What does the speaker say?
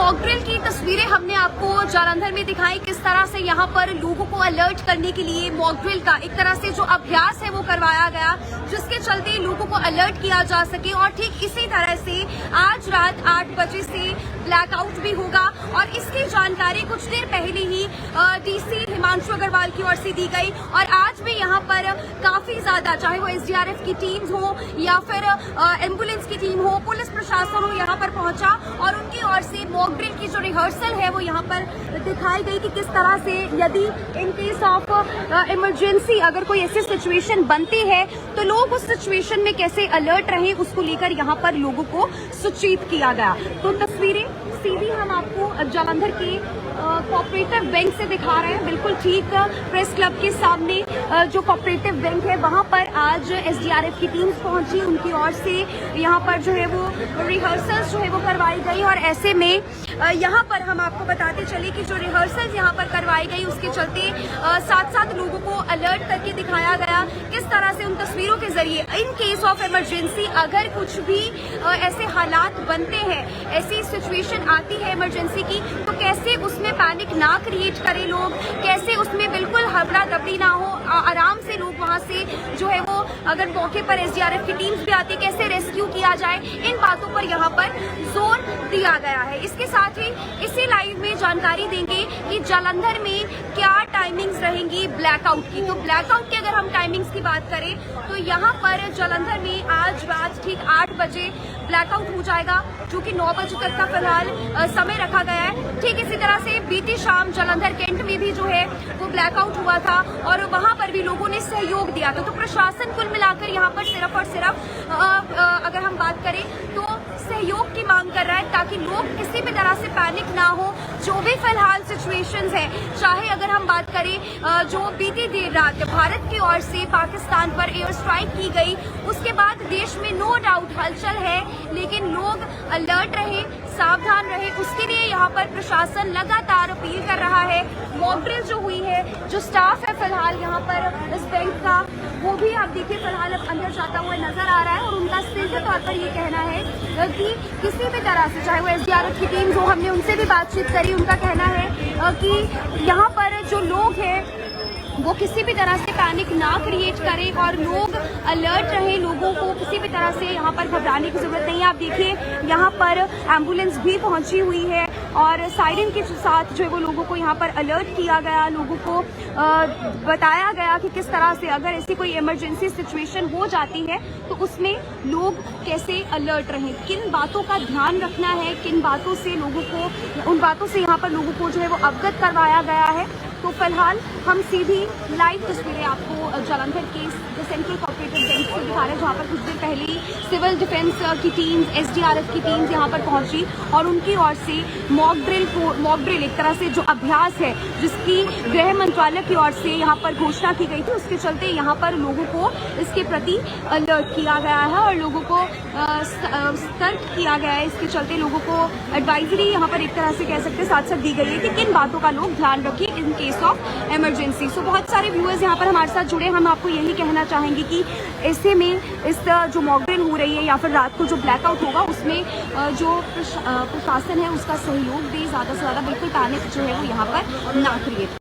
Mock drill की तस्वीरें हमने आपको जालंधर में दिखाई, किस तरह से यहाँ पर लोगों को अलर्ट करने के लिए मॉक ड्रिल का एक तरह से जो अभ्यास है वो करवाया गया, जिसके चलते लोगों को अलर्ट किया जा सके। और ठीक इसी तरह से आज रात 8 बजे से ब्लैकआउट भी होगा और इसकी जानकारी कुछ देर पहले ही डीसी हिमांशु अग्रवाल की ओर से दी गई। और आज भी यहाँ पर काफी ज्यादा, चाहे वो एसडीआरएफ की टीम्स हो या फिर एम्बुलेंस की टीम हो, पुलिस प्रशासन हो, यहाँ पर पहुंचा और उनकी ओर से मॉक ड्रिल की जो रिहर्सल है वो यहाँ पर दिखाई गई कि किस तरह से यदि इन केस ऑफ इमरजेंसी अगर कोई ऐसी सिचुएशन बनती है तो लोग उस सिचुएशन में कैसे अलर्ट रहें, उसको लेकर यहाँ पर लोगों को सूचित किया गया। तो तस्वीरें सीधी हम आपको जालंधर के कोऑपरेटिव बैंक से दिखा रहे हैं, बिल्कुल ठीक प्रेस क्लब के सामने जो कोऑपरेटिव बैंक है वहां पर आज एसडीआरएफ की टीम्स पहुंची, उनकी ओर से यहाँ पर जो है वो रिहर्सल्स जो है वो करवाई गई। और ऐसे में यहाँ पर हम आपको बताते चले कि जो रिहर्सल्स यहाँ पर करवाई गई उसके चलते साथ साथ लोगों को अलर्ट करके दिखाया गया किस तरह से उन तस्वीरों के जरिए इन केस ऑफ इमरजेंसी अगर कुछ भी ऐसे हालात बनते हैं, ऐसी सिचुएशन आती है इमरजेंसी की, तो कैसे उसमें पैनिक ना क्रिएट करें लोग, कैसे उसमें बिल्कुल हबड़ा दबड़ी ना हो, आराम से लोग वहां से जो है वो अगर मौके पर एसडीआरएफ की टीम्स भी आती है कैसे रेस्क्यू किया जाए, इन बातों पर यहाँ पर जोर दिया गया है। इसके साथ ही इसी लाइव में जानकारी देंगे कि जालंधर में क्या टाइमिंग्स रहेंगी ब्लैकआउट की। तो ब्लैकआउट की अगर हम टाइमिंग्स की बात करें तो यहाँ पर जालंधर में आज रात ठीक 8 बजे ब्लैकआउट हो जाएगा, जो कि 9 बजे तक का फिलहाल समय रखा गया है। ठीक इसी तरह से बीती शाम जालंधर कैंट में भी जो है वो ब्लैकआउट हुआ था और वहां पर भी लोगों ने सहयोग दिया था। तो प्रशासन कुल मिलाकर यहाँ पर सिर्फ और सिर्फ अगर हम बात करें तो सहयोग की मांग कर रहा है ताकि लोग किसी भी तरह से पैनिक ना हो। जो भी फिलहाल सिचुएशंस है, चाहे अगर हम बात करें जो बीती देर रात भारत की ओर से पाकिस्तान पर एयर स्ट्राइक की गई, उसके बाद देश में नो डाउट हलचल है, लेकिन लोग अलर्ट रहे, सावधान रहे, उसके लिए यहाँ पर प्रशासन लगातार अपील कर रहा है। मॉक ड्रिल जो हुई है, जो स्टाफ है फिलहाल यहाँ पर इस बैंक का, वो भी आप देखिए फिलहाल अब अंदर जाता हुआ नजर आ रहा है और उनका सीधे तौर पर ये कहना है कि किसी भी तरह से, चाहे वो एसडीआरएफ की टीम जो हमने उनसे भी बातचीत करी, उनका कहना है कि यहाँ पर जो लोग हैं वो किसी भी तरह से पैनिक ना क्रिएट करें और लोग अलर्ट रहें, लोगों को किसी भी तरह से यहाँ पर घबराने की जरूरत नहीं है। आप देखिए यहाँ पर एम्बुलेंस भी पहुंची हुई है और साइरन के साथ जो है वो लोगों को यहाँ पर अलर्ट किया गया, लोगों को बताया गया कि किस तरह से अगर ऐसी कोई इमरजेंसी सिचुएशन हो जाती है तो उसमें लोग कैसे अलर्ट रहें, किन बातों का ध्यान रखना है, किन बातों से लोगों को, उन बातों से यहाँ पर लोगों को जो है वो अवगत करवाया गया है। तो फिलहाल हम सीधी लाइव तस्वीरें आपको जालंधर के सेंट्रल कोऑपरेटिव बैंक से दिखा रहे हैं, जहाँ पर कुछ देर पहले ही सिविल डिफेंस की टीम्स, एसडीआरएफ की टीम्स यहाँ पर पहुंची और उनकी ओर से मॉक ड्रिल एक तरह से जो अभ्यास है जिसकी गृह मंत्रालय की ओर से यहाँ पर घोषणा की गई थी, उसके चलते यहाँ पर लोगों को इसके प्रति अलर्ट किया गया है और लोगों को सतर्क किया गया है। इसके चलते लोगों को एडवाइजरी यहाँ पर एक तरह से कह सकते साथ साथ दी गई है कि किन बातों का लोग ध्यान रखें इन केस ऑफ इमरजेंसी। सो बहुत सारे व्यूअर्स यहाँ पर हमारे साथ जुड़े, हम आपको यही कहना चाहेंगे कि ऐसे में इस जो मॉक ड्रिल हो रही है या फिर रात को जो ब्लैकआउट होगा उसमें जो प्रशासन है उसका सहयोग दे, ज्यादा से ज्यादा बिल्कुल पैनिक जो है वो यहाँ पर ना क्रिएट